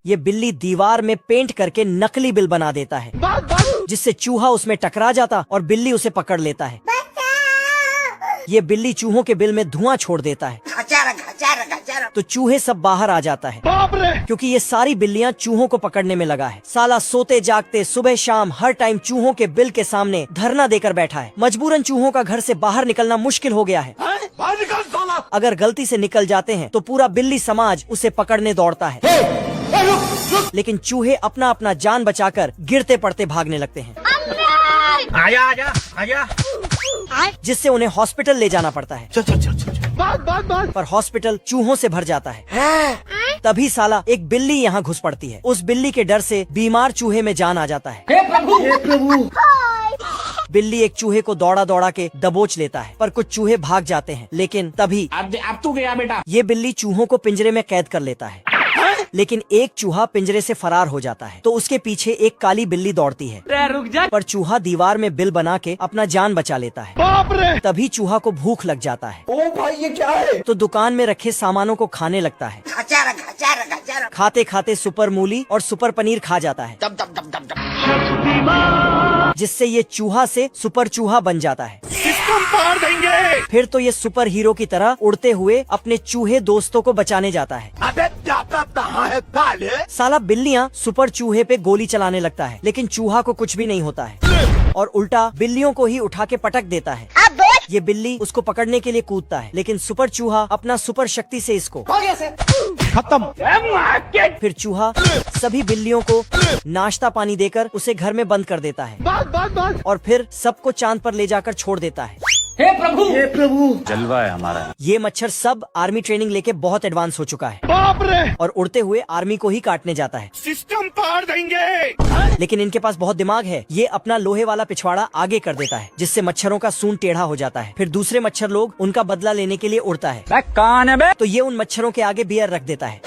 ये बिल्ली दीवार में पेंट करके नकली बिल बना देता है, जिससे चूहा उसमें टकरा जाता और बिल्ली उसे पकड़ लेता है। ये बिल्ली चूहों के बिल में धुआं छोड़ देता है, तो चूहे सब बाहर आ जाता है, क्योंकि ये सारी बिल्लियाँ चूहों को पकड़ने में लगा है। साला सोते जागते सुबह शाम हर टाइम चूहों के बिल के सामने धरना देकर बैठा है। मजबूरन चूहों का घर से बाहर निकलना मुश्किल हो गया है। अगर गलती से निकल जाते हैं तो पूरा बिल्ली समाज उसे पकड़ने दौड़ता है, लेकिन चूहे अपना अपना जान बचाकर गिरते पड़ते भागने लगते हैं। आजा आजा आजा, जिससे उन्हें हॉस्पिटल ले जाना पड़ता है। पर हॉस्पिटल चूहों से भर जाता है। तभी साला एक बिल्ली यहाँ घुस पड़ती है। उस बिल्ली के डर से बीमार चूहे में जान आ जाता है। हे प्रभु। बिल्ली एक चूहे को दौड़ा दौड़ा के दबोच लेता है, पर कुछ चूहे भाग जाते हैं। लेकिन तभी अब तू गया बेटा। ये बिल्ली चूहों को पिंजरे में कैद कर लेता है, लेकिन एक चूहा पिंजरे से फरार हो जाता है। तो उसके पीछे एक काली बिल्ली दौड़ती है, रुक जा। पर चूहा दीवार में बिल बना के अपना जान बचा लेता है। बाप रे। तभी चूहा को भूख लग जाता है। ओ भाई ये क्या है? तो दुकान में रखे सामानों को खाने लगता है। खाते खाते सुपर मूली और सुपर पनीर खा जाता है, जिससे ये चूहा से सुपर चूहा बन जाता है। इसको मार देंगे। फिर तो ये सुपर हीरो की तरह उड़ते हुए अपने चूहे दोस्तों को बचाने जाता है। अबे जाता कहाँ है साले? साला बिल्लियाँ सुपर चूहे पे गोली चलाने लगता है, लेकिन चूहा को कुछ भी नहीं होता है और उल्टा बिल्लियों को ही उठा के पटक देता है। ये बिल्ली उसको पकड़ने के लिए कूदता है, लेकिन सुपर चूहा अपना सुपर शक्ति से इसको खत्म। फिर चूहा सभी बिल्लियों को नाश्ता पानी देकर उसे घर में बंद कर देता है और फिर सबको चांद पर ले जाकर छोड़ देता है। हे प्रभु। हे प्रभु। जलवा है हमारा। ये मच्छर सब आर्मी ट्रेनिंग लेके बहुत एडवांस हो चुका है बाप रे। और उड़ते हुए आर्मी को ही काटने जाता है। सिस्टम पार देंगे। लेकिन इनके पास बहुत दिमाग है। ये अपना लोहे वाला पिछवाड़ा आगे कर देता है, जिससे मच्छरों का सूंड टेढ़ा हो जाता है। फिर दूसरे मच्छर लोग उनका बदला लेने के लिए उड़ता है, कौन है बे? तो ये उन मच्छरों के आगे बियर रख देता है।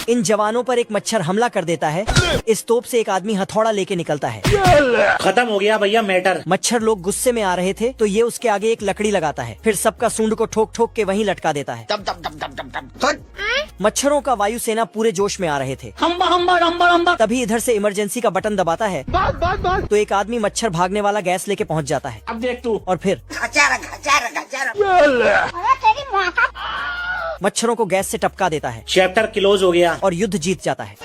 इन जवानों पर एक मच्छर हमला कर देता है। इस तोप से एक आदमी हथौड़ा लेके निकलता है। खत्म हो गया भैया मैटर। मच्छर लोग गुस्से में आ रहे थे, तो ये उसके आगे एक लकड़ी लगाता है। फिर सबका सूंड को ठोक ठोक के वहीं लटका देता है। मच्छरों का वायुसेना पूरे जोश में आ रहे थे। तभी इधर से इमरजेंसी का बटन दबाता है, तो एक आदमी मच्छर भागने वाला गैस लेके पहुंच जाता है। अब देख तू। और फिर मच्छरों को गैस से टपका देता है चैप्टर क्लोज हो गया और युद्ध जीत जाता है।